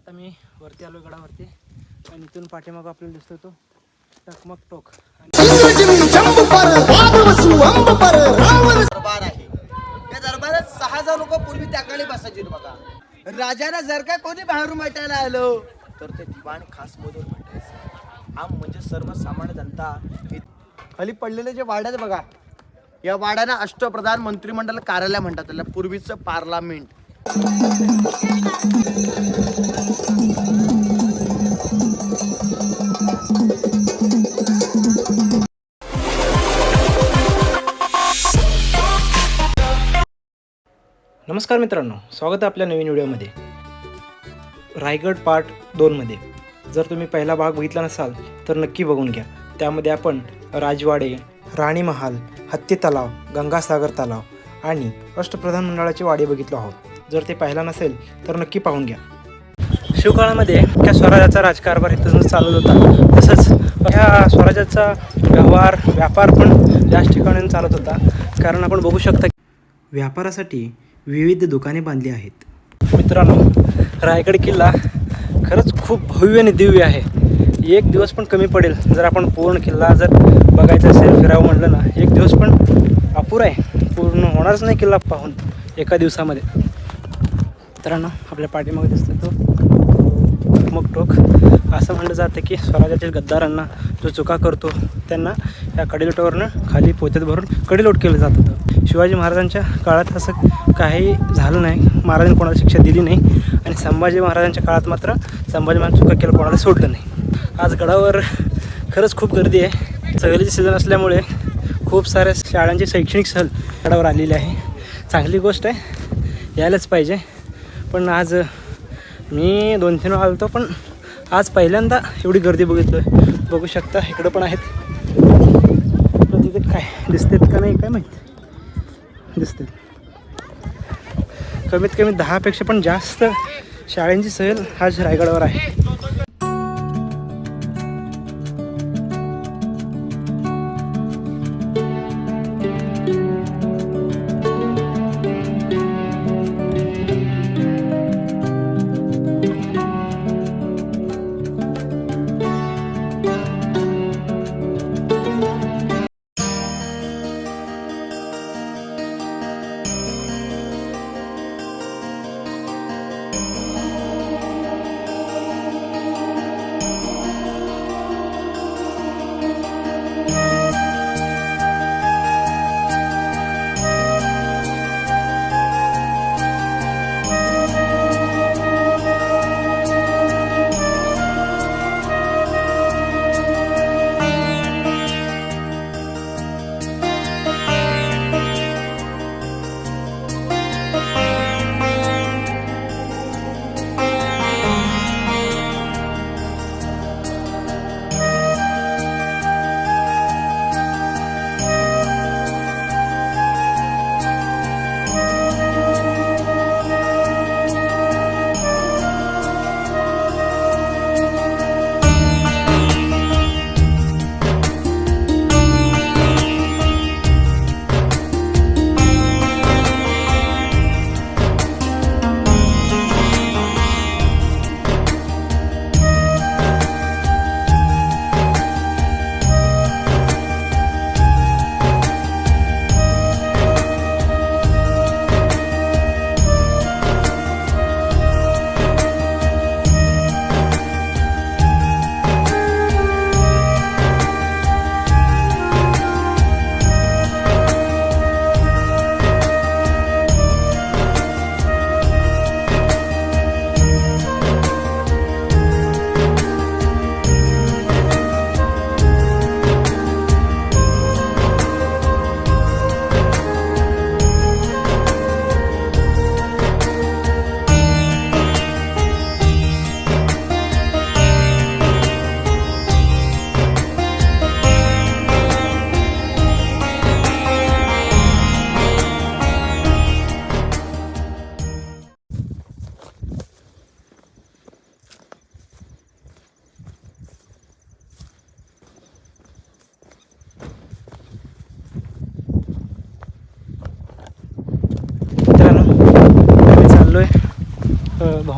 आता मी वरती आलो गडावरती आणि इथून पाठीमागं आपल्याला दिसतो तो टकमक टोक दरबार आहे. त्या दरबारात 6,000 लोक पूर्वी त्या काळी बसायचे बघा. राजाला जर का कोणी बाहेरून भेटायला आलो तर ते दिवाण खास मधून भेटायचं. आम म्हणजे सर्वसामान्य जनता. खाली पडलेले जे वाड्यात बघा, या वाड्याना अष्टप्रधान मंत्रिमंडळ कार्यालय म्हणतात. त्याला पूर्वीचं पार्लमेंट. नमस्कार मित्रांनो, स्वागत आहे आपल्या नवीन व्हिडिओमध्ये. रायगड पार्ट 2मध्ये जर तुम्ही पहिला भाग बघितला नसाल तर नक्की बघून घ्या. त्यामध्ये आपण राजवाडे, राणी महाल, हत्ती तलाव, गंगासागर तलाव आणि अष्टप्रधान मंडळाचे वाडे बघितलो आहोत. जर ते पाहिला नसेल तर नक्की पाहून घ्या. शिवकाळामध्ये त्या स्वराज्याचा राजकारभार इथं चालत होता. तसंच ह्या स्वराज्याचा व्यापार पण याच ठिकाणी चालत होता. कारण आपण बघू शकता व्यापारासाठी विविध दुकाने बांधली आहेत. मित्रांनो, रायगड किल्ला खरंच खूप भव्य आणि दिव्य आहे. एक दिवस पण कमी पडेल जर आपण पूर्ण किल्ला जर बघायचा असेल, फिरावं म्हटलं ना, एक दिवस पण अपुरा आहे, पूर्ण होणारच नाही किल्ला पाहून एका दिवसामध्ये. मित्रांनो, आपल्या पाठीमागे दिसतो तो टकमक टोक. असं म्हटलं जातं की स्वराज्यातील गद्दारांना जो चुका करतो त्यांना या कडेलोटावरनं खाली पोत्यात भरून कडेलोट केलं जात होतं. शिवाजी महाराजांच्या काळात असं काही झालं नाही. महाराजांनी कोणाला शिक्षा दिली नाही आणि संभाजी महाराजांच्या काळात मात्र संभाजी महाराज चुका केलं, कोणाला सोडलं नाही. आज गडावर खरंच खूप गर्दी आहे. सहलीचे सीझन असल्यामुळे खूप साऱ्या शाळांची शैक्षणिक सहल गडावर आलेली आहे. चांगली गोष्ट आहे, यायलाच पाहिजे. पण आज मी 2-3 वेळा आलो पण आज पहिल्यांदा एवढी गर्दी बघू शकता. इकडं पण आहेत. तिथे काय दिसतात का नाही काय माहीत, दिसतात. कमीत कमी 10पेक्षा पण जास्त शाळांची सहल आज रायगडावर आहे.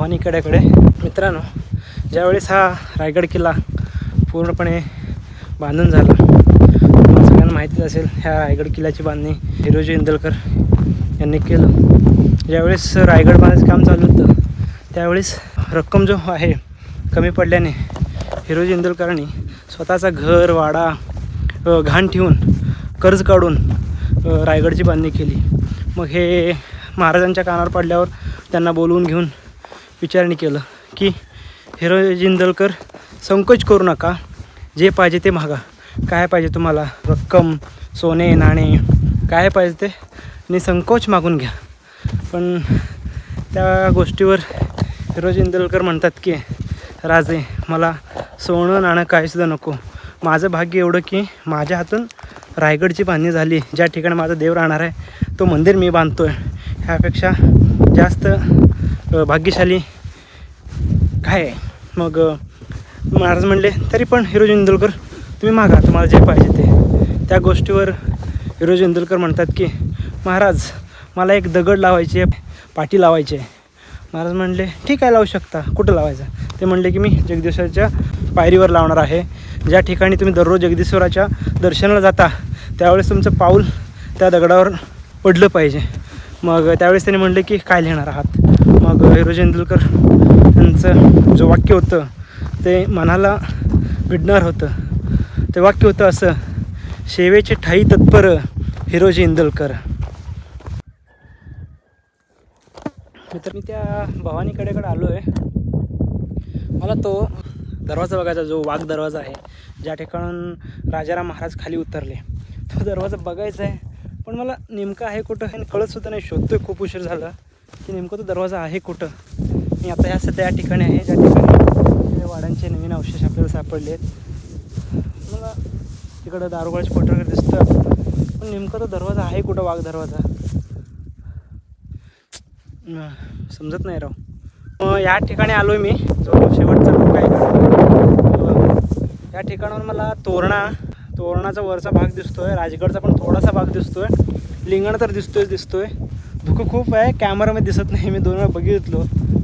भवानी कड्याकडे. मित्रांनो, ज्यावेळेस हा रायगड किल्ला पूर्णपणे बांधून झाला, तुम्हाला सगळ्यांना माहितीच असेल, ह्या रायगड किल्ल्याची बांधणी हिरोजी इंदलकर यांनी केलं. ज्यावेळेस रायगड बांधायचं काम चालू होतं त्यावेळेस रक्कम जो आहे कमी पडल्याने हिरोजी इंदलकरांनी स्वतःचा घर वाडा घाण ठेवून कर्ज काढून रायगडची बांधणी केली. मग हे महाराजांच्या कानावर पडल्यावर त्यांना बोलवून घेऊन विचारणी केलं की हिरोजी इंदलकर, संकोच करू नका, जे पाहिजे ते मागा, काय पाहिजे तुम्हाला, रक्कम, सोने नाणे, काय पाहिजे ते निसंकोच मागून घ्या. पण त्या गोष्टीवर हिरोजी इंदलकर म्हणतात की राजे, मला सोनं नाणं काहीसुद्धा नको, माझं भाग्य एवढं की माझ्या हातून रायगडची बांधणी झाली, ज्या ठिकाणी माझा देव राहणार आहे तो मंदिर मी बांधतो आहे, ह्यापेक्षा जास्त भाग्यशाली काय आहे. मग महाराज म्हणले, तरी पण हिरोजी इंदलकर तुम्ही मागा तुम्हाला जे पाहिजे ते. त्या गोष्टीवर हिरोजी इंदलकर म्हणतात की महाराज, मला एक दगड लावायची आहे, पाटी लावायची आहे. महाराज म्हणले, ठीक आहे, लावू शकता, कुठं लावायचं. ते म्हणले की मी जगदीश्वराच्या पायरीवर लावणार आहे, ज्या ठिकाणी तुम्ही दररोज जगदीश्वराच्या दर्शनाला जाता त्यावेळेस तुमचं पाऊल त्या दगडावर पडलं पाहिजे. मग त्यावेळेस त्यांनी म्हणले की काय लिहिणार आहात. मग हिरोजी इंदलकर यांचं जो वाक्य होतं ते मनाला भिडणार होतं. ते वाक्य होतं असं, शेवेचे ठाई तत्पर हिरोजी इंदलकर. मित्र, मी त्या भवानी कड्याकडे आलो आहे. मला तो दरवाजा बघायचा, जो वाघ दरवाजा आहे, ज्या ठिकाणून राजाराम महाराज खाली उतरले, तो दरवाजा बघायचा आहे. पण मला नेमकं आहे कुठं हे कळतसुद्धा नाही. शोधतोय, खूप उशीर झाला की नेमकं तो दरवाजा आहे कुठं. मी आता ह्या सध्या या ठिकाणी आहे, ज्या ठिकाणी वाड्यांचे नवीन अवशेष आपल्याला सापडले आहेत. मला तिकडं दारुगोळ्याचे फोटो वगैरे दिसतं, पण नेमकं तो दरवाजा आहे कुठं, वाघ दरवाजा, समजत नाही राव. या ठिकाणी आलो आहे मी, जो शेवटचा टोक आहे का, या ठिकाणावर मला तोरणाचा वरचा भाग दिसतो आहे, राजगडचा पण थोडासा भाग दिसतो आहे, लिंगण तर दिसतोय. धुकं खूप आहे, कॅमेरामध्ये दिसत नाही. मी 2 वेळा बघितलो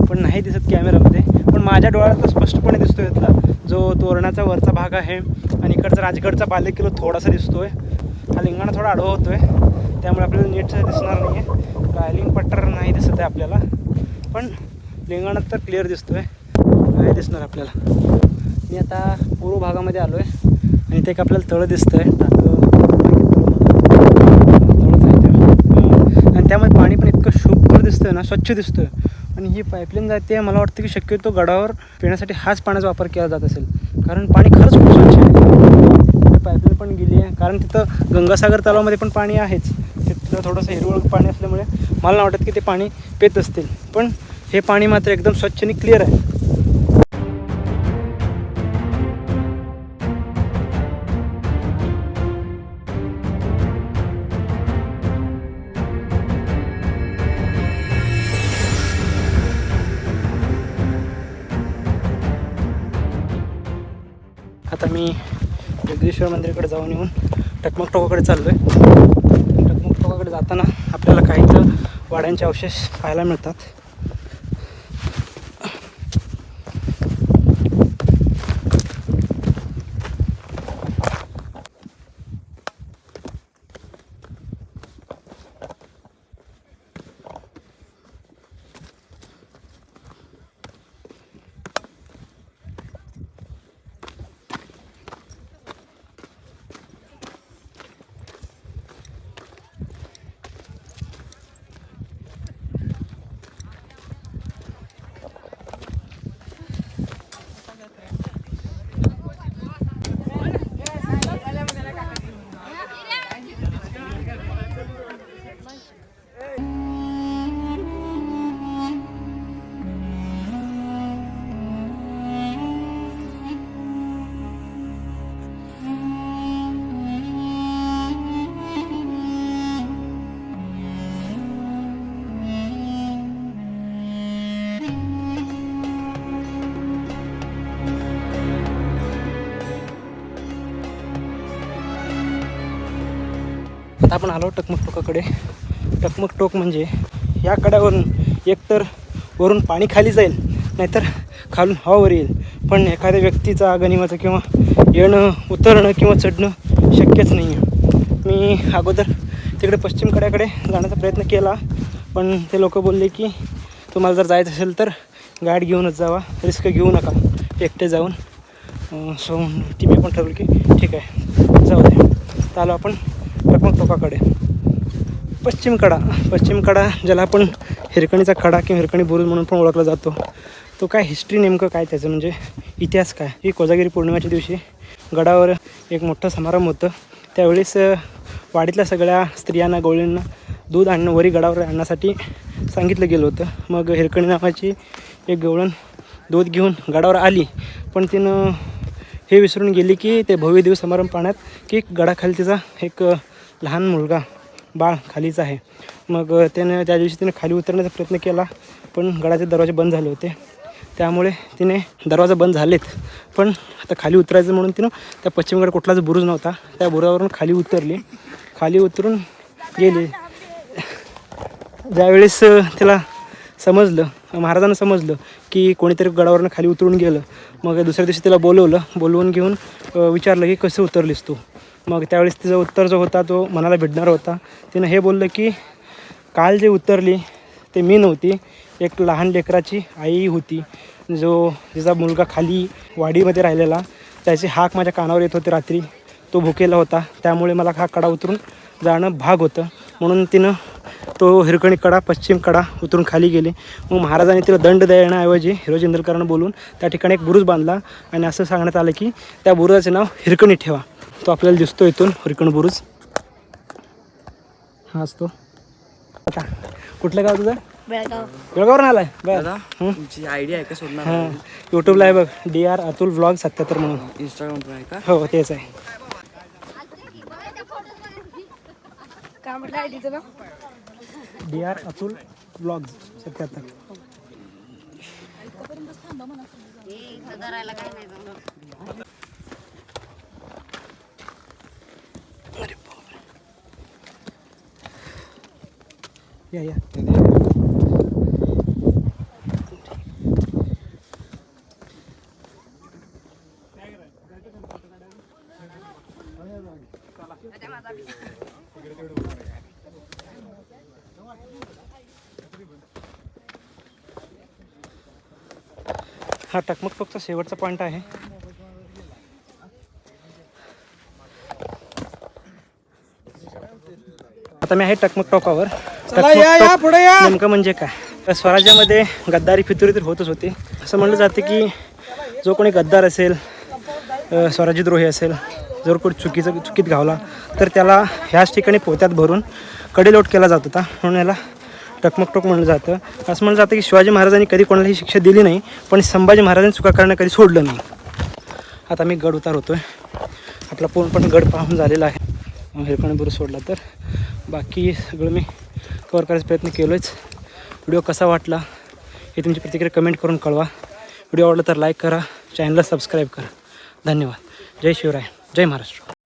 पण नाही दिसत कॅमेरामध्ये, पण माझ्या डोळ्यात तर स्पष्टपणे दिसतो आहे जो तोरणाचा वरचा भाग आहे. आणि इकडचा राजगडचा बालेकिल्ला थोडासा दिसतो आहे. हा लिंगाणा थोडा आडवा होतो आहे, त्यामुळे आपल्याला नीट दिसणार नाही आहे. रायलिंग पट्टर नाही दिसत आहे आपल्याला, पण लिंगाणात तर क्लिअर दिसतो आहे, नाही दिसणार आपल्याला. मी आता पूर्व भागामध्ये आलो आहे आणि ते एक आपल्याला तळं दिसतं आहे, तळंच आहे ते. आणि त्यामध्ये पाणी पण इतकं शुभ्र दिसतं ना, स्वच्छ दिसतं. आणि ही पाईपलाईन जाते, मला वाटतं की शक्यतो गडावर पिण्यासाठी हाच पाण्याचा वापर केला जात असेल, कारण पाणी खरंच खूप स्वच्छ आहे. पाईपलाईन पण गेली आहे, कारण तिथं गंगासागर तलावामध्ये पण पाणी आहेच. तिथं थोडंसं हिरवळ पाणी असल्यामुळे मला नाही वाटत की ते पाणी पित असतील, पण हे पाणी मात्र एकदम स्वच्छ आणि क्लिअर आहे. आता मी जगदीश्वर मंदिराकडे जाऊन येऊन टकमक टोकाकडे चाललो आहे. टकमक टोकाकडे जाताना आपल्याला काहीच वाड्यांचे अवशेष पाहायला मिळतात. आता आपण आलो टकमक टोकाकडे. टकमक टोक म्हणजे या कड्यावरून एकतर वरून पाणी खाली जाईल नाहीतर खालून हवावर येईल. पण एखाद्या व्यक्तीचा गनिमाचं किंवा येणं उतरणं किंवा चढणं शक्यच नाही आहे. मी अगोदर तिकडे पश्चिम कड्याकडे जाण्याचा प्रयत्न केला, पण ते लोक बोलले की तुम्हाला जर जायचं असेल तर गाईड घेऊनच जावा, रिस्क घेऊ नका एकटे जाऊन. सो ती मी पण ठरवलं की ठीक आहे जाऊ दे. तर आलो आपण टकमक टोकाकडे. पश्चिम कडा ज्याला आपण हिरकणीचा कडा किंवा हिरकणी बुरुज म्हणून पण ओळखला जातो. तो काय हिस्ट्री नेमकं काय त्याचं म्हणजे इतिहास काय, ही कोजागिरी पौर्णिमेच्या दिवशी गडावर एक मोठं समारंभ होतं. त्यावेळेस वाडीतल्या सगळ्या स्त्रियांना गवळींना दूध आणणं वरी गडावर आणण्यासाठी सांगितलं गेलं होतं. मग हिरकणी नावाची एक गवळण दूध घेऊन गडावर आली, पण तिनं हे विसरून गेली की ते भव्य दिवस समारंभ पाहण्यात की गडाखाली तिचा एक लहान मुलगा बाळ खालीच आहे. मग त्यानं त्या दिवशी तिने खाली उतरण्याचा प्रयत्न केला, पण गडाचे दरवाजे बंद झाले होते. त्यामुळे तिने दरवाजा बंद झालेत, पण आता खाली उतरायचं म्हणून तिनं त्या पश्चिमकडे कुठलाच बुरुज नव्हता त्या बुरुजावरून खाली उतरली. खाली उतरून गेली. ज्यावेळेस तिला समजलं, महाराजांना समजलं की कोणीतरी गडावरून खाली उतरून गेलं, मग दुसऱ्या दिवशी तिला बोलवून घेऊन विचारलं की कसं उतरलीस तू. मग त्यावेळेस तिचं उत्तर जो होता तो मनाला भिडणारा होता. तिनं हे बोललं की काल जे उतरली ते मी नव्हती, एक लहान लेकराची आई होती, जिचा मुलगा खाली वाडीमध्ये राहिलेला, त्याची हाक माझ्या कानावर येत होती रात्री. तो भुकेला होता, त्यामुळे मला हा कडा उतरून जाणं भाग होतं. म्हणून तिनं तो हिरकणी कडा पश्चिम कडा उतरून खाली गेली. मग महाराजांनी तिला दंड देण्याऐवजी हिरोजी इंदलकरांना बोलून त्या ठिकाणी एक बुरुज बांधला आणि असं सांगण्यात आलं की त्या बुरुजाचे नाव हिरकणी ठेवा. तो आपल्याला दिसतो इथून हिरकण बुरुज हा असतो. आता कुठलं गाव तुझं? बेळगाववरून आलाय दादा तुमची आयडिया आहे का सोडणार? हां यूट्यूबला आहे बघ, DR अतुल व्लॉग 77 म्हणून. इंस्टाग्रामवर आहे का? हो तेच आहे. काय म्हटलं आहे तिचं नाव? DR Atul vlog 77. या हा टकमक टोकचा शेवटचा पॉईंट आहे. आता मी आहे टकमक टोकावर. नेमकं म्हणजे काय, स्वराज्यामध्ये गद्दारी फितुरी तर होतच होती. असं म्हणलं जातं की जो कोणी गद्दार असेल, स्वराज्यद्रोही असेल, जर कोणी चुकीत घावला तर त्याला ह्याच ठिकाणी पोत्यात भरून कडेलोट केला जात होता. म्हणून याला टकमक टोक म्हणलं जातं. असं म्हणलं जातं की शिवाजी महाराजांनी कधी कोणाला ही शिक्षा दिली नाही, पण संभाजी महाराजांनी चुका करणं कधी सोडलं नाही. आता मी गड उतार होतो आहे. आपला पूर्णपणे गड पाहून झालेला आहे. हिरकणी बुरुज सोडला तर बाकी सगळं मी कवर करायचा प्रयत्न केलोच. व्हिडिओ कसा वाटला हे तुमची प्रतिक्रिया कमेंट करून कळवा. व्हिडिओ आवडला तर लाईक करा, चॅनलला सबस्क्राईब करा. धन्यवाद. जय शिवराय, जय महाराष्ट्र.